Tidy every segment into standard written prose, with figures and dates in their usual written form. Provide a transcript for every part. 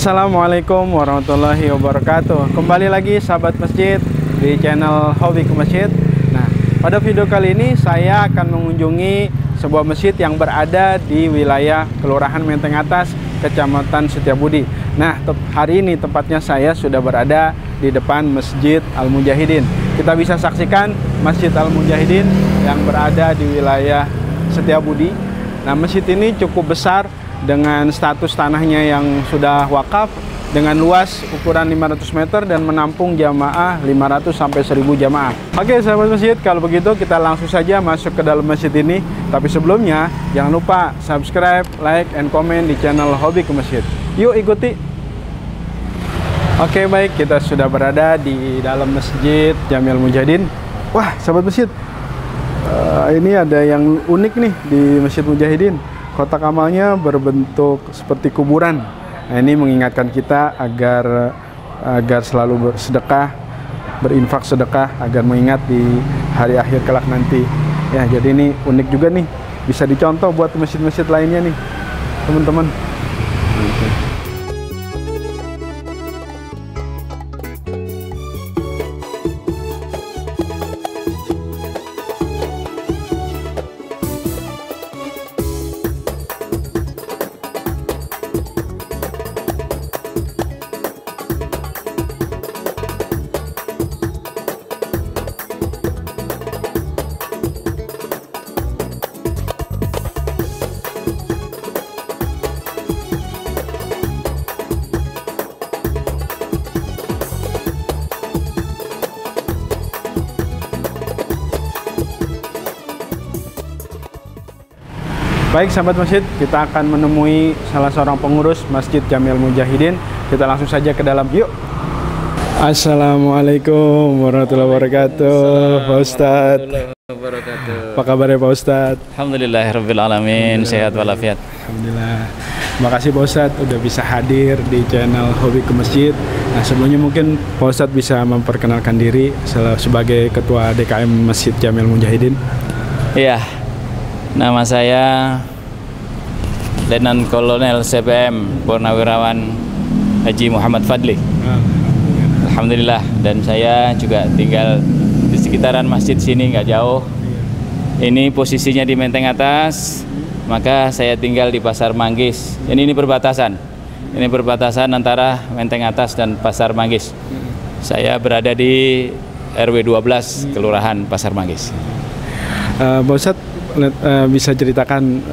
Assalamualaikum warahmatullahi wabarakatuh. Kembali lagi sahabat masjid di channel Hobi ke Masjid. Nah, pada video kali ini saya akan mengunjungi sebuah masjid yang berada di wilayah Kelurahan Menteng Atas, Kecamatan Setiabudi. Nah, hari ini tepatnya saya sudah berada di depan Masjid Al-Mujahidin. Kita bisa saksikan Masjid Al-Mujahidin yang berada di wilayah Setiabudi. Nah, masjid ini cukup besar dengan status tanahnya yang sudah wakaf, dengan luas ukuran 500 meter dan menampung jamaah 500 sampai 1000 jamaah. Oke sahabat masjid, kalau begitu kita langsung saja masuk ke dalam masjid ini. Tapi sebelumnya jangan lupa subscribe, like, and comment di channel Hobi ke Masjid. Yuk ikuti. Oke baik, kita sudah berada di dalam Masjid Jami Al-Mujahidin. Wah sahabat masjid, ini ada yang unik nih di Masjid Mujahidin. Kotak amalnya berbentuk seperti kuburan. Nah, ini mengingatkan kita agar selalu bersedekah, berinfak sedekah, agar mengingat di hari akhir kelak nanti. Ya, jadi ini unik juga nih, bisa dicontoh buat masjid-masjid lainnya nih, teman-teman. Baik sahabat masjid, kita akan menemui salah seorang pengurus Masjid Jami Al-Mujahidin. Kita langsung saja ke dalam, yuk. Assalamualaikum warahmatullahi wabarakatuh, Pak Ustadz. Apa kabarnya Pak Ustadz? Alhamdulillahirrabbilalamin, sehat walafiat. Alhamdulillah. Makasih Pak Ustadz udah bisa hadir di channel Hobi ke Masjid. Nah sebelumnya mungkin Pak Ustadz bisa memperkenalkan diri sebagai Ketua DKM Masjid Jami Al-Mujahidin. Iya, nama saya Letnan Kolonel CPM Purnawirawan Haji Muhammad Fadli. Alhamdulillah, dan saya juga tinggal di sekitaran masjid sini, nggak jauh. Ini posisinya di Menteng Atas, maka saya tinggal di Pasar Manggis. Ini perbatasan. Ini perbatasan antara Menteng Atas dan Pasar Manggis. Saya berada di RW 12 Kelurahan Pasar Manggis. Pak Ustadz, bisa ceritakan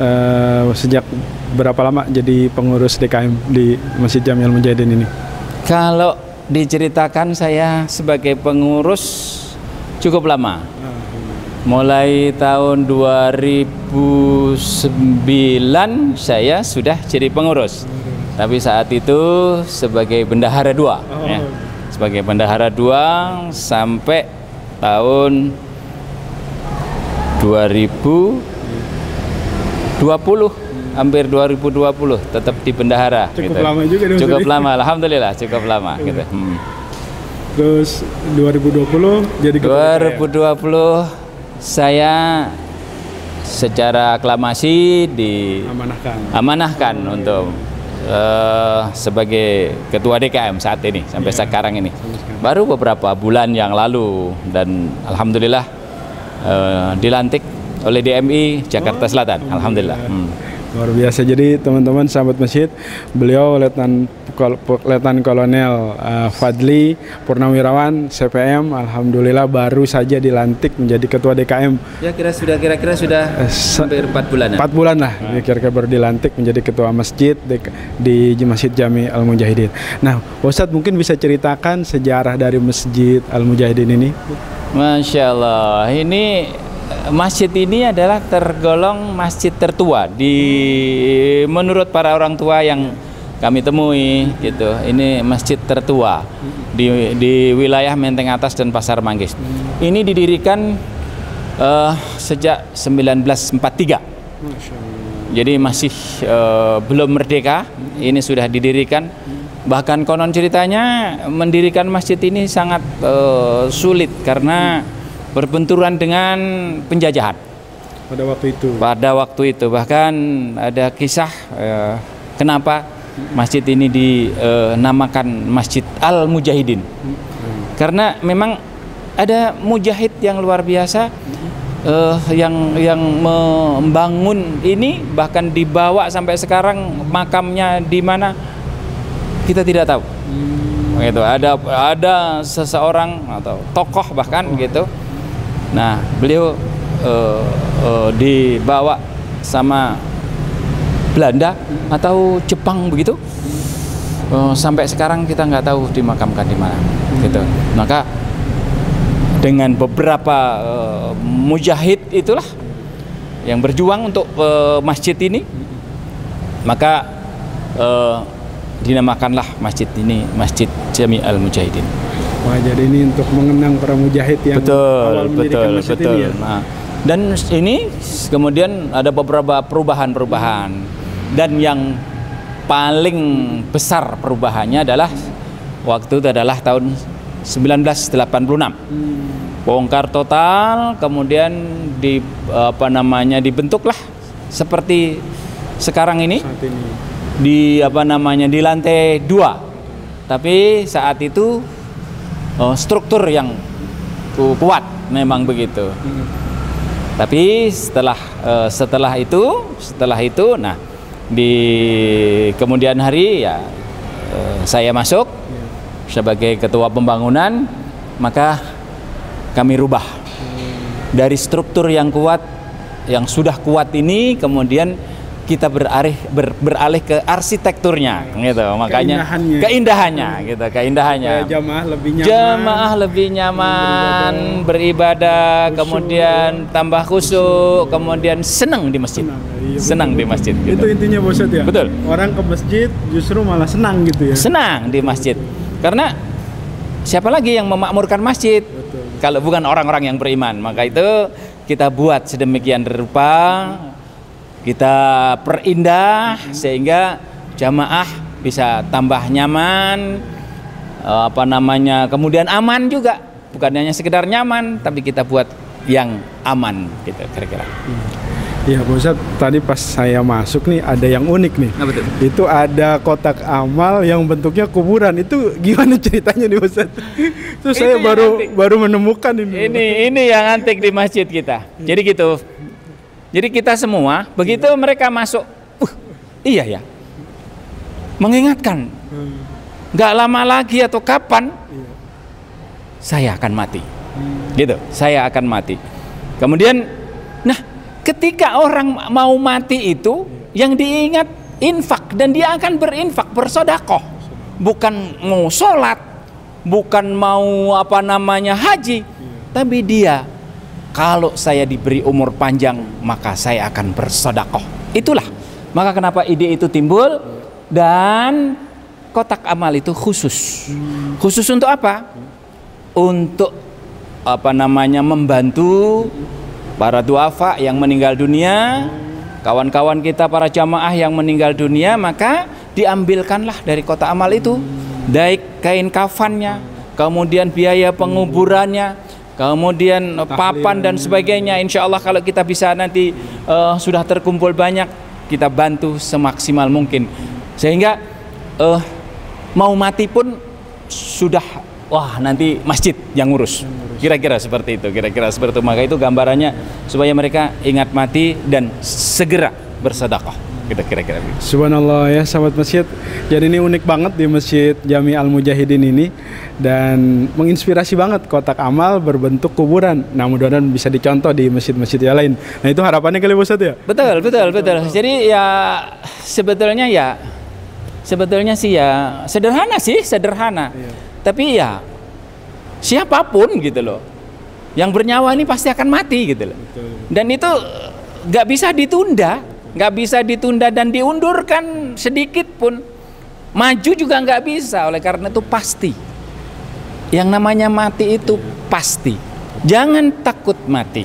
sejak berapa lama jadi pengurus DKM di Masjid Jami Al-Mujahidin ini? Kalau diceritakan, saya sebagai pengurus cukup lama. Mulai tahun 2009 saya sudah jadi pengurus. Tapi saat itu sebagai bendahara 2. Ya. Sebagai bendahara 2 sampai tahun 2020, hampir 2020 tetap di bendahara. Cukup gitu. Lama juga dong. Cukup lama, alhamdulillah cukup lama. Gitu. Terus 2020 jadi ketua 2020 saya secara aklamasi diamanahkan untuk sebagai ketua DKM saat ini sampai sekarang ini. Baru beberapa bulan yang lalu, dan alhamdulillah dilantik oleh DMI Jakarta Selatan. Alhamdulillah. Luar biasa. Jadi teman-teman sahabat masjid, beliau Letnan Kolonel Fadli Purnawirawan CPM, alhamdulillah baru saja dilantik menjadi ketua DKM. Ya kira-kira sudah hampir 4 bulan. 4 bulan lah. Kira-kira baru dilantik menjadi ketua masjid di Masjid Jami Al-Mujahidin. Nah, Ustadz mungkin bisa ceritakan sejarah dari Masjid Al-Mujahidin ini? Masya Allah, ini masjid ini adalah tergolong masjid tertua menurut para orang tua yang kami temui gitu. Ini masjid tertua di wilayah Menteng Atas dan Pasar Manggis. Ini didirikan sejak 1943. Jadi masih belum merdeka. Ini sudah didirikan. Bahkan konon ceritanya mendirikan masjid ini sangat sulit karena berbenturan dengan penjajahan pada waktu itu. Pada waktu itu bahkan ada kisah kenapa masjid ini dinamakan Masjid Al Mujahidin. Karena memang ada mujahid yang luar biasa yang membangun ini, bahkan dibawa sampai sekarang makamnya di mana kita tidak tahu. Gitu. Ada seseorang atau tokoh bahkan gitu. Nah, beliau dibawa sama Belanda atau Jepang begitu, sampai sekarang kita nggak tahu dimakamkan di mana gitu. Maka dengan beberapa mujahid itulah yang berjuang untuk masjid ini, maka dinamakanlah masjid ini Masjid Jami Al Mujahidin. Wah, jadi ini untuk mengenang para mujahid yang awal mendirikan masjid ini ya. Nah, dan ini kemudian ada beberapa perubahan-perubahan. Dan yang paling besar perubahannya adalah waktu itu adalah tahun 1986. Bongkar total, kemudian dibentuklah seperti sekarang ini. Di di lantai 2. Tapi saat itu struktur yang kuat memang begitu. Tapi setelah itu, nah, di kemudian hari ya saya masuk sebagai ketua pembangunan, maka kami rubah dari struktur yang kuat, yang sudah kuat ini, kemudian kita beralih ke arsitekturnya gitu. Makanya keindahannya gitu, keindahannya. Jamaah lebih nyaman beribadah, kemudian tambah khusyuk, kemudian senang di masjid. Senang di masjid gitu. Itu intinya Pak Ustadz ya? Betul. Orang ke masjid justru malah senang gitu ya? Senang di masjid. Karena siapa lagi yang memakmurkan masjid? Betul. Kalau bukan orang-orang yang beriman. Maka itu kita buat sedemikian rupa, kita perindah sehingga jamaah bisa tambah nyaman, kemudian aman juga. Bukan hanya sekedar nyaman, tapi kita buat yang aman gitu kira-kira. Iya Pak Ustadz, tadi pas saya masuk nih ada yang unik nih. Nah, betul. Itu ada kotak amal yang bentuknya kuburan. Itu gimana ceritanya nih Ustadz? Itu saya baru menemukan ini. Ini yang antik di masjid kita. Jadi gitu. Jadi kita semua begitu mereka masuk, iya ya, mengingatkan, nggak lama lagi atau kapan saya akan mati, gitu. Saya akan mati. Kemudian, nah, ketika orang mau mati itu, yang diingat infak, dan dia akan berinfak, bersodakoh, bukan mau sholat, bukan mau haji, tapi dia, kalau saya diberi umur panjang, maka saya akan bersedekah. Itulah. Maka kenapa ide itu timbul, dan kotak amal itu khusus. Khusus untuk apa? Untuk membantu para duafa yang meninggal dunia, kawan-kawan kita para jamaah yang meninggal dunia, maka diambilkanlah dari kotak amal itu, baik kain kafannya, kemudian biaya penguburannya, kemudian papan dan sebagainya. Insya Allah kalau kita bisa nanti sudah terkumpul banyak, kita bantu semaksimal mungkin. Sehingga mau mati pun sudah, nanti masjid yang ngurus. Kira-kira seperti itu. Maka itu gambarannya supaya mereka ingat mati dan segera bersedekah. Kita kira-kira. Subhanallah ya sahabat masjid. Jadi ini unik banget di Masjid Jami Al Mujahidin ini, dan menginspirasi banget kotak amal berbentuk kuburan. Nah, mudah-mudahan bisa dicontoh di masjid-masjid yang lain. Nah, itu harapannya kali Ustaz ya? Betul. Jadi ya sebetulnya sih ya sederhana. Iya. Tapi ya siapapun gitu loh, yang bernyawa ini pasti akan mati gitu loh. Betul. Dan itu nggak bisa ditunda dan diundurkan sedikit pun. Maju juga nggak bisa. Oleh karena itu pasti, yang namanya mati itu pasti. Jangan takut mati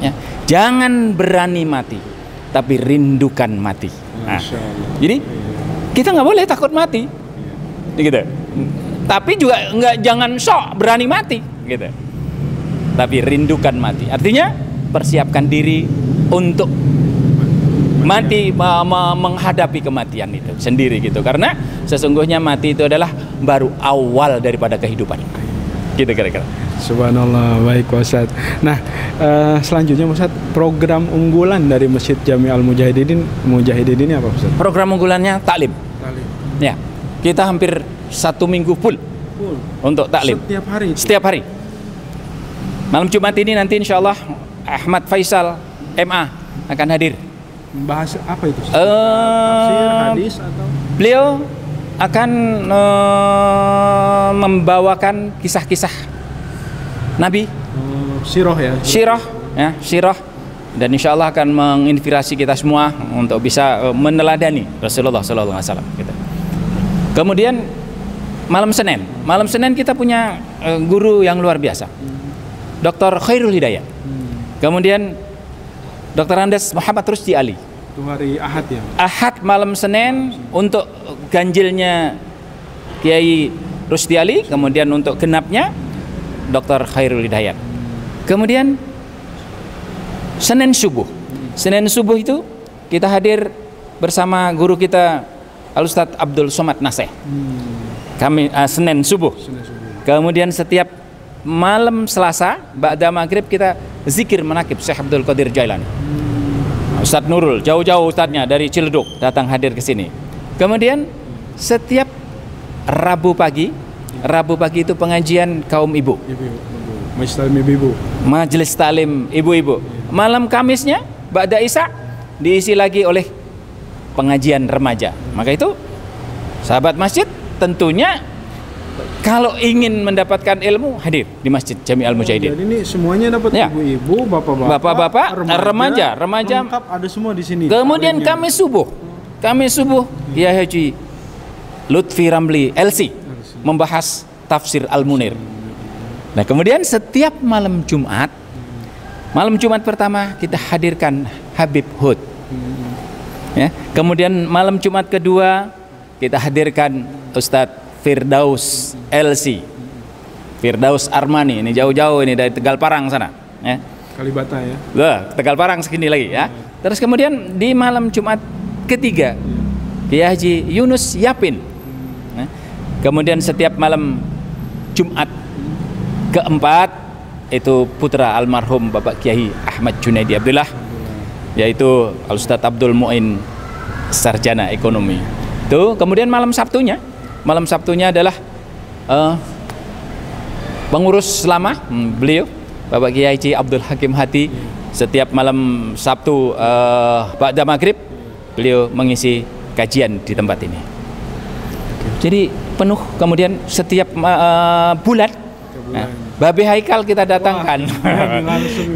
ya. Jangan berani mati, tapi rindukan mati. Nah, jadi kita nggak boleh takut mati gitu. Tapi juga jangan sok berani mati gitu. Tapi rindukan mati. Artinya persiapkan diri untuk mati menghadapi kematian itu sendiri gitu, karena sesungguhnya mati itu adalah baru awal daripada kehidupan gitu kira-kira. Subhanallah, baik Ustaz. Nah, selanjutnya Ustaz, program unggulan dari Masjid Jami Al-Mujahidin ini apa Ustaz? Program unggulannya taklim. Ya, kita hampir 1 minggu full untuk taklim. Setiap hari? Setiap hari. Malam Jumat ini nanti insya Allah Ahmad Faisal MA akan hadir. Bahas apa itu? Tafsir, hadis atau? Beliau akan membawakan kisah-kisah Nabi, sirah ya? Sirah, dan insya Allah akan menginspirasi kita semua untuk bisa meneladani Rasulullah SAW. Gitu. Kemudian malam Senin kita punya guru yang luar biasa, Dr. Khairul Hidayat. Kemudian Dr. Andes Muhammad Rusdi Ali. Itu hari Ahad ya? Ahad malam Senin untuk ganjilnya Kiai Rusdi Ali, kemudian untuk genapnya Dr. Khairul Hidayat. Kemudian Senin subuh itu kita hadir bersama guru kita Al-Ustadz Abdul Somad Naseh. Kami Senin subuh. Kemudian setiap malam Selasa ba'da maghrib kita zikir manaqib Syekh Abdul Qadir Jailani. Ustadz Nurul, jauh-jauh ustadznya dari Ciledug datang hadir ke sini. Kemudian setiap Rabu pagi itu pengajian kaum ibu. Majelis Taklim ibu-ibu. Malam Kamisnya ba'da Isya diisi lagi oleh pengajian remaja. Maka itu sahabat masjid tentunya kalau ingin mendapatkan ilmu hadir di Masjid Jami Al-Mujahidin. Jadi ini semuanya dapat ya. Ibu-ibu, bapak-bapak, remaja, lengkap ada semua di sini. Kemudian Kamis subuh ya Haji Lutfi Ramli LC membahas tafsir Al-Munir. Nah, kemudian setiap malam Jumat pertama kita hadirkan Habib Hud. Ya, kemudian malam Jumat kedua kita hadirkan Ustadz Firdaus LC. Firdaus Armani, ini jauh-jauh ini dari Tegal Parang sana, ya. Kalibata ya. Tegal Parang segini lagi ya. Terus kemudian di malam Jumat ketiga Kiai Haji Yunus Yapin. Kemudian setiap malam Jumat keempat itu putra almarhum Bapak Kiai Ahmad Junaidi Abdullah, yaitu Al-Ustadz Abdul Mu'in Sarjana Ekonomi. Itu kemudian malam Sabtunya adalah pengurus lama beliau Bapak Kiai Haji Abdul Hakim Hati. Setiap malam Sabtu ba'da maghrib beliau mengisi kajian di tempat ini. Jadi penuh. Kemudian setiap bulan Babe Haikal kita datangkan.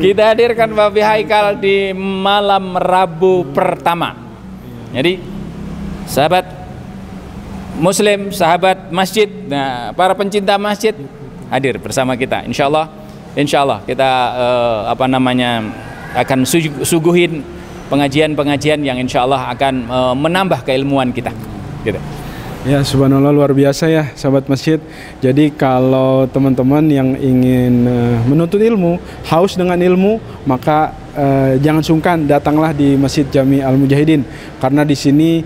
Kita hadirkan Babe Haikal di malam Rabu pertama. Jadi sahabat Muslim, sahabat masjid, nah, para pencinta masjid hadir bersama kita. Insya Allah kita akan suguhin pengajian-pengajian yang insya Allah akan menambah keilmuan kita. Gitu. Ya, subhanallah, luar biasa ya sahabat masjid. Jadi kalau teman-teman yang ingin menuntut ilmu, haus dengan ilmu, maka jangan sungkan datanglah di Masjid Jami Al-Mujahidin, karena di sini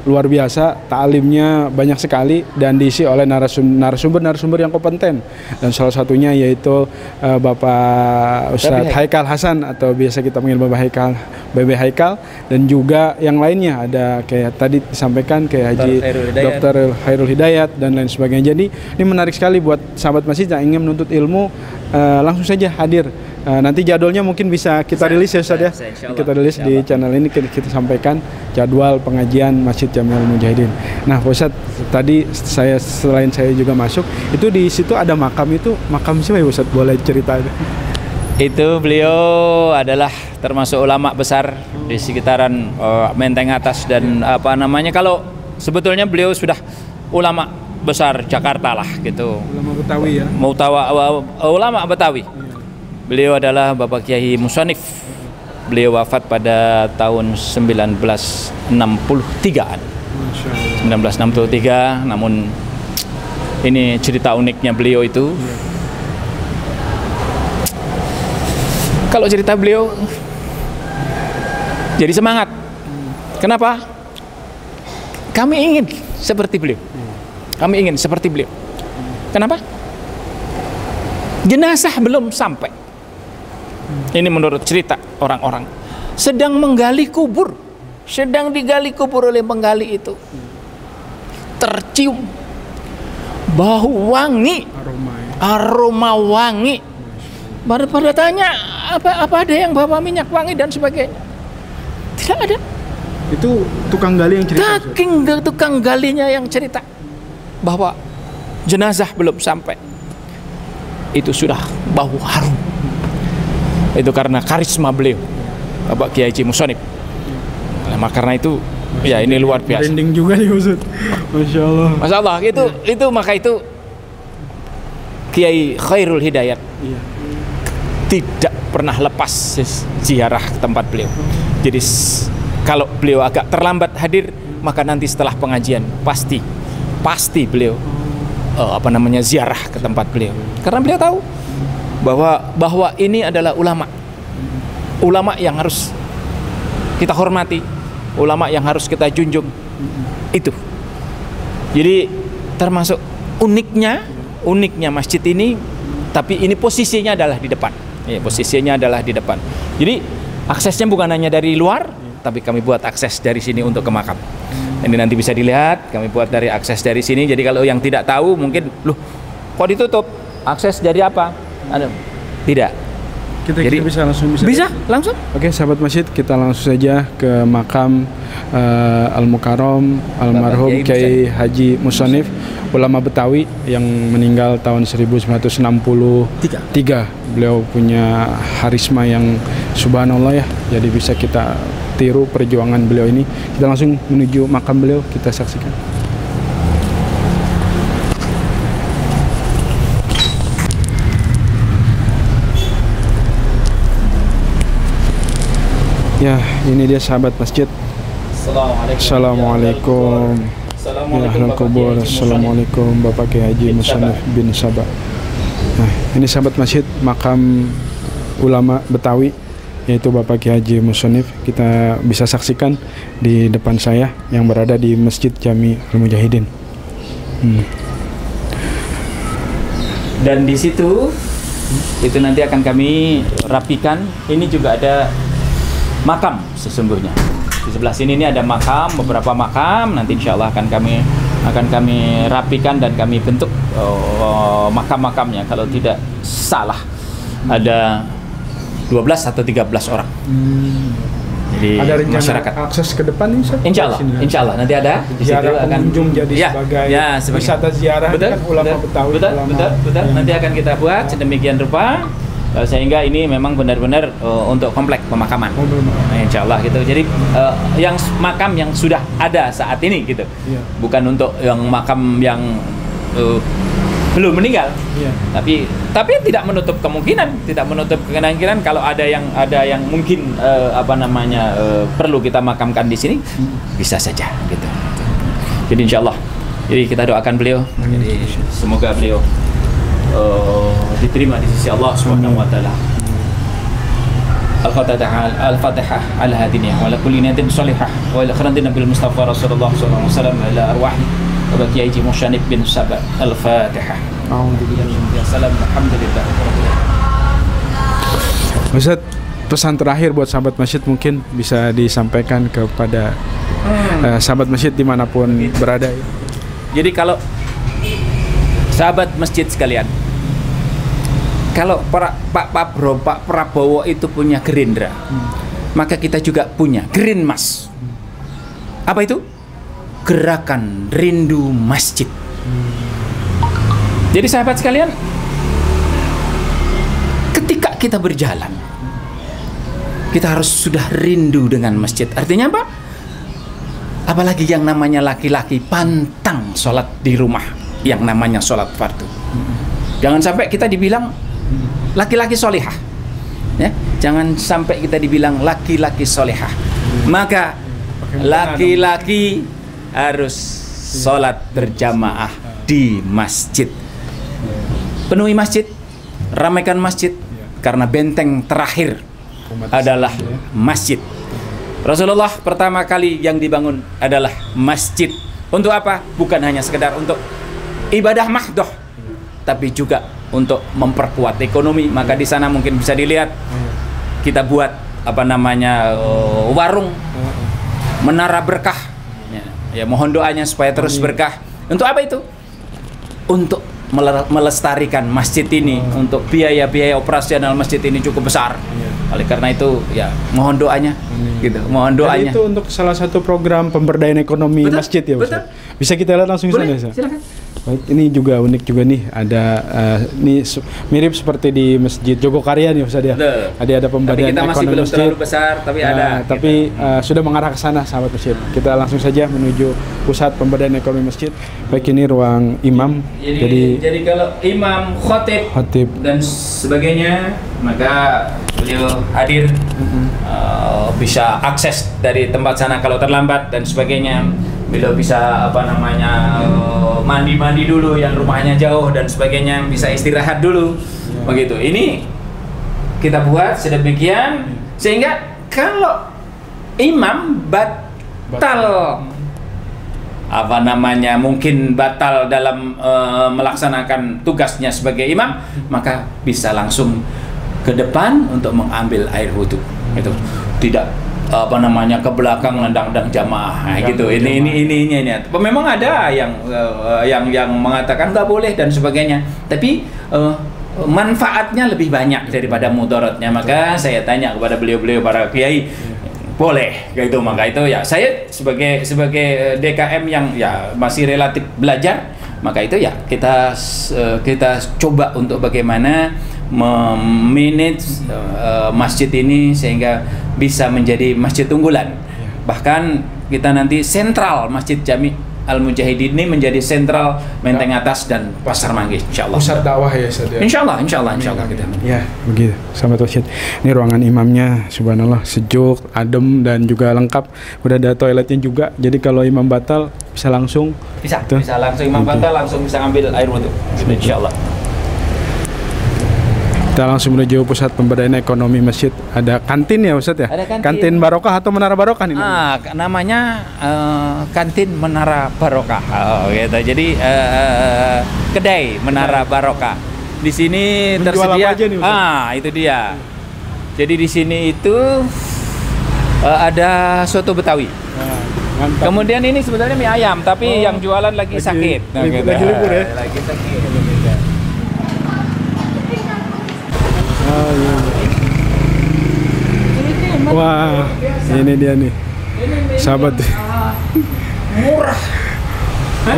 luar biasa, ta'limnya banyak sekali dan diisi oleh narasumber yang kompeten, dan salah satunya yaitu Bapak Ustadz Haikal Hasan atau biasa kita panggil Babe Haikal, dan juga yang lainnya ada kayak tadi disampaikan kayak Haji Dr. Khairul Hidayat dan lain sebagainya. Jadi ini menarik sekali buat sahabat masjid yang ingin menuntut ilmu, langsung saja hadir. Nanti jadwalnya mungkin bisa kita rilis ya Ustaz ya. Kita rilis di channel ini, kita sampaikan jadwal pengajian Masjid Jami Al-Mujahidin. Nah, Ustaz, tadi selain saya juga masuk, itu di situ ada makam siapa ya Ustaz? Boleh cerita? Itu beliau adalah termasuk ulama besar di sekitaran Menteng Atas dan kalau sebetulnya beliau sudah ulama besar Jakarta lah gitu. Ulama Betawi ya. Ulama Betawi. Beliau adalah Bapak Kiai Musonif. Beliau wafat pada tahun 1963-an. 1963, namun ini cerita uniknya beliau itu. Kalau cerita beliau jadi semangat. Kenapa? Kami ingin seperti beliau. Kami ingin seperti beliau. Kenapa? Jenazah belum sampai. Ini menurut cerita orang-orang. Sedang menggali kubur. Sedang digali kubur oleh penggali itu. Tercium bau wangi, aroma wangi. Pada tanya, apa ada yang bawa minyak wangi dan sebagainya? Tidak ada. Itu tukang gali yang cerita. Tukang galinya yang cerita bahwa jenazah belum sampai. Itu sudah bau harum. Itu karena karisma beliau, Bapak Kiai Haji Musonib. Nah, karena itu, ya ini luar biasa. Branding juga nih Ustaz. Masya Allah. Masya Allah, itu maka itu Kiai Khairul Hidayat. Iya. Tidak pernah lepas ziarah ke tempat beliau. Jadi kalau beliau agak terlambat hadir, maka nanti setelah pengajian pasti beliau ziarah ke tempat beliau. Karena beliau tahu bahwa ini adalah ulama yang harus kita hormati, ulama yang harus kita junjung. Itu. Jadi termasuk uniknya masjid ini, tapi ini posisinya adalah di depan. Ya, posisinya adalah di depan. Jadi aksesnya bukan hanya dari luar, tapi kami buat akses dari sini untuk ke makam. Ini nanti bisa dilihat, kami buat dari akses dari sini. Jadi kalau yang tidak tahu mungkin, loh kok ditutup? Akses dari apa? Tidak. Jadi bisa langsung. Oke, sahabat masjid, kita langsung saja ke makam Al-Mukarram almarhum Kiai Haji Musonif, ulama Betawi yang meninggal tahun 1963. Beliau punya harisma yang subhanallah ya. Jadi bisa kita tiru perjuangan beliau ini. Kita langsung menuju makam beliau, kita saksikan. Ya, ini dia sahabat masjid. Assalamualaikum. Ya ahlul kubur. Assalamualaikum Bapak Kiai Haji Musonif bin Sabah. Nah, ini sahabat masjid makam ulama Betawi, yaitu Bapak Kiai Haji Musonif. Kita bisa saksikan di depan saya yang berada di Masjid Jami Al-Mujahidin. Dan di situ itu nanti akan kami rapikan. Ini juga ada makam sesungguhnya. Di sebelah sini ini ada makam, beberapa makam. Nanti insya Allah akan kami rapikan dan kami bentuk makam-makamnya. Kalau tidak salah ada 12 atau 13 orang. Jadi ada rencana masyarakat akses ke depan nih, insya Allah nanti ada di situ akan pengunjung jadi sebagai wisata ziarah. Betul, kan ulama Betawi. Betul. Nanti akan kita buat sedemikian rupa sehingga ini memang benar-benar untuk komplek pemakaman. Nah, insya Allah gitu. Jadi yang makam yang sudah ada saat ini gitu, bukan untuk yang makam yang belum meninggal. Tapi tidak menutup kemungkinan kalau ada yang mungkin perlu kita makamkan di sini, bisa saja gitu. Jadi insya Allah. Jadi kita doakan beliau. Jadi semoga beliau diterima di sisi Allah Subhanahu wa taala. Al-Fatihah ala hadiniya wa ala kulli niyatin shalihah wa ila khairin nabil Mustafa Rasulullah sallallahu alaihi wasallam ila arwah Bapak Kiai Haji Musonif bin Sabah. Al-Fatihah. Alhamdulillah. Ustaz, pesan terakhir buat sahabat masjid mungkin bisa disampaikan kepada sahabat masjid dimanapun berada. Jadi kalau sahabat masjid sekalian, kalau Pak Prabowo itu punya Gerindra, maka kita juga punya Gerinmas. Apa itu? Gerakan Rindu Masjid. Jadi sahabat sekalian, ketika kita berjalan, kita harus sudah rindu dengan masjid. Artinya apa? Apalagi yang namanya laki-laki pantang sholat di rumah, yang namanya sholat fardu. Jangan sampai kita dibilang laki-laki solehah, ya. Jangan sampai kita dibilang laki-laki solehah. Maka laki-laki harus sholat berjamaah di masjid. Penuhi masjid, ramaikan masjid, karena benteng terakhir adalah masjid. Rasulullah pertama kali yang dibangun adalah masjid. Untuk apa? Bukan hanya sekedar untuk ibadah mahdoh, tapi juga untuk memperkuat ekonomi. Maka di sana mungkin bisa dilihat kita buat apa namanya warung, menara berkah. Ya, mohon doanya supaya terus berkah. Untuk apa itu? Untuk melestarikan masjid ini, untuk biaya-biaya operasional masjid ini cukup besar. Oleh karena itu, ya mohon doanya, gitu. Mohon doanya. Dan itu untuk salah satu program pemberdayaan ekonomi masjid ya, Ustaz? Bisa kita lihat langsung Boleh, sana, Ustaz? silakan. Baik, ini juga unik juga nih, ada ini mirip seperti di Masjid Jogokarya nih, Ustaz ya. Ada pemberdayaan kita masih ekonomi belum masjid. terlalu besar, tapi ada. Tapi sudah mengarah ke sana, sahabat masjid. Kita langsung saja menuju pusat pemberdayaan ekonomi masjid. Baik, ini ruang imam. Jadi kalau imam, khotib dan sebagainya, maka beliau hadir, bisa akses dari tempat sana kalau terlambat dan sebagainya. Beliau bisa apa namanya mandi dulu yang rumahnya jauh dan sebagainya, bisa istirahat dulu, begitu. Ini kita buat sedemikian sehingga kalau imam batal apa namanya mungkin batal dalam melaksanakan tugasnya sebagai imam, maka bisa langsung ke depan untuk mengambil air wudhu. Itu tidak apa namanya ke belakang nendang jamaah, gitu. Ini. Memang ada yang mengatakan nggak boleh dan sebagainya, tapi manfaatnya lebih banyak daripada mudaratnya. Maka saya tanya kepada beliau para kiai, boleh, gitu. Maka itu ya saya sebagai DKM yang ya masih relatif belajar, maka itu ya kita coba untuk bagaimana memanage masjid ini sehingga bisa menjadi masjid unggulan. Bahkan kita nanti sentral Masjid Jami Al-Mujahidin ini menjadi sentral Menteng Atas dan Pasar Manggis, insyaallah. Pusat dakwah ya, Ustaz ya. Insyaallah kita. Ya, begitu. Sahabat masjid. Ini ruangan imamnya, subhanallah, sejuk, adem dan juga lengkap. Udah ada toiletnya juga. Jadi kalau imam batal bisa langsung bisa langsung imam batal langsung bisa ambil air wudhu. Insyaallah. Kita langsung menuju pusat pemberdayaan ekonomi masjid. Ada kantin ya, Ustaz ya? Ada kantin Barokah atau Menara Barokah ini? Namanya kantin Menara Barokah. Gitu. Jadi kedai Menara Barokah. Di sini tersedia. Itu dia. Jadi di sini itu ada soto Betawi. Kemudian ini sebenarnya mie ayam, tapi yang jualan lagi sakit. Lagi libur ya? Lagi sakit. Wah, ini dia nih, sahabat. Murah.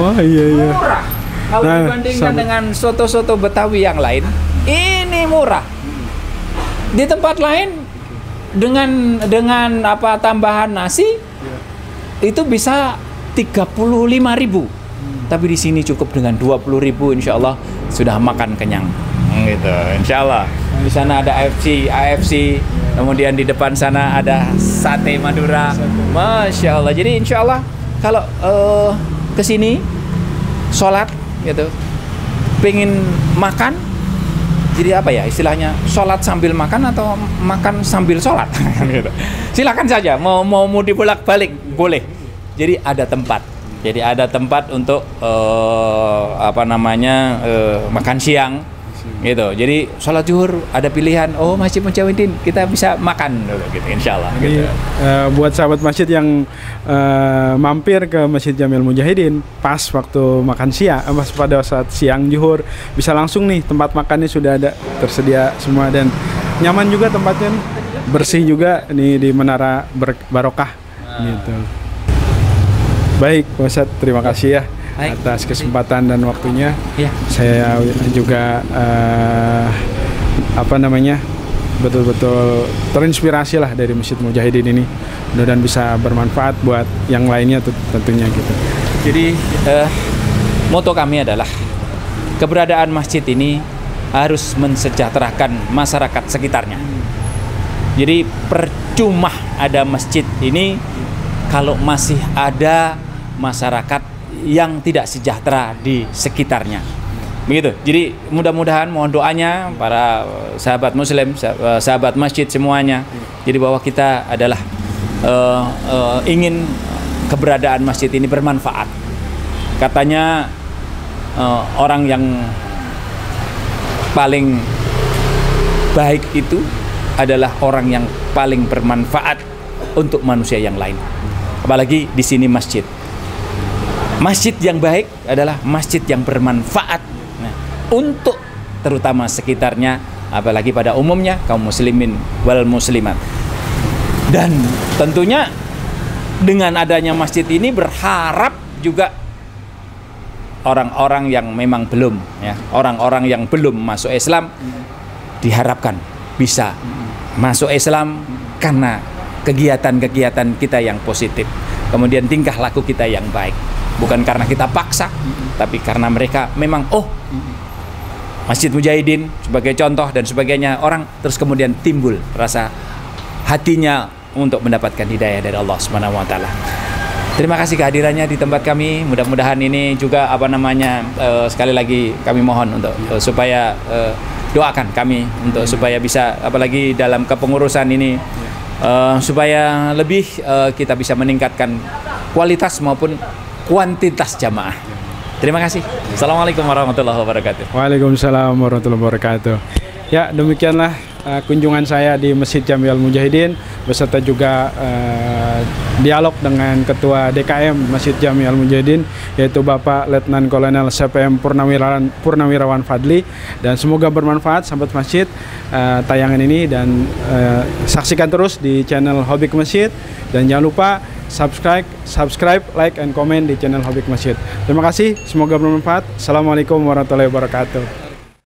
Wah, iya. Murah. Kalau dibandingkan dengan soto-soto Betawi yang lain, ini murah. Di tempat lain dengan apa tambahan nasi itu bisa 35.000. Tapi di sini cukup dengan 20.000, insya Allah sudah makan kenyang. Gitu, insya Allah. Di sana ada AFC, kemudian di depan sana ada sate Madura, masya Allah. Jadi insya Allah kalau kesini sholat, gitu, pengen makan, jadi apa ya istilahnya, sholat sambil makan atau makan sambil sholat, gitu. Silakan saja, mau dibolak-balik boleh. Jadi ada tempat. Jadi ada tempat untuk apa namanya makan siang. Gitu. Jadi sholat zuhur ada pilihan, Masjid Mujahidin kita bisa makan dulu, gitu, insya Allah. Gitu. Buat sahabat masjid yang mampir ke Masjid Jamil Mujahidin pas waktu makan siang, pada saat siang zuhur, bisa langsung nih, tempat makannya sudah ada tersedia semua dan nyaman juga tempatnya, bersih juga nih di Menara Barokah. Gitu. Baik, Pak Ustadz, terima kasih ya atas kesempatan dan waktunya. Ya. Saya juga betul-betul terinspirasi lah dari Masjid Mujahidin ini. Mudah-mudahan bisa bermanfaat buat yang lainnya tentunya gitu. Jadi moto kami adalah keberadaan masjid ini harus mensejahterakan masyarakat sekitarnya. Jadi percuma ada masjid ini kalau masih ada masyarakat yang tidak sejahtera di sekitarnya, begitu. Jadi mudah-mudahan, mohon doanya para sahabat muslim, sahabat masjid semuanya, jadi bahwa kita adalah ingin keberadaan masjid ini bermanfaat. Katanya orang yang paling baik itu adalah orang yang paling bermanfaat untuk manusia yang lain. Apalagi di sini masjid. Masjid yang baik adalah masjid yang bermanfaat untuk terutama sekitarnya, apalagi pada umumnya kaum muslimin wal muslimat. Dan tentunya dengan adanya masjid ini berharap juga orang-orang yang memang belum, ya, orang-orang yang belum masuk Islam diharapkan bisa masuk Islam karena kegiatan-kegiatan kita yang positif, kemudian tingkah laku kita yang baik, bukan karena kita paksa, tapi karena mereka memang Masjid Mujahidin sebagai contoh dan sebagainya, orang terus kemudian timbul rasa hatinya untuk mendapatkan hidayah dari Allah Subhanahu wa taala. Terima kasih kehadirannya di tempat kami. Mudah-mudahan ini juga sekali lagi kami mohon untuk supaya doakan kami untuk supaya bisa, apalagi dalam kepengurusan ini, supaya lebih kita bisa meningkatkan kualitas maupun kuantitas jamaah. Terima kasih. Assalamualaikum warahmatullahi wabarakatuh. Waalaikumsalam warahmatullahi wabarakatuh. Ya, demikianlah kunjungan saya di Masjid Jami Al-Mujahidin beserta juga dialog dengan Ketua DKM Masjid Jami Al-Mujahidin, yaitu Bapak Letnan Kolonel CPM Purnawirawan Fadli, dan semoga bermanfaat sahabat masjid tayangan ini, dan saksikan terus di channel Hobi ke Masjid, dan jangan lupa subscribe, like, and comment di channel Hobi ke Masjid. Terima kasih, semoga bermanfaat. Assalamualaikum warahmatullahi wabarakatuh.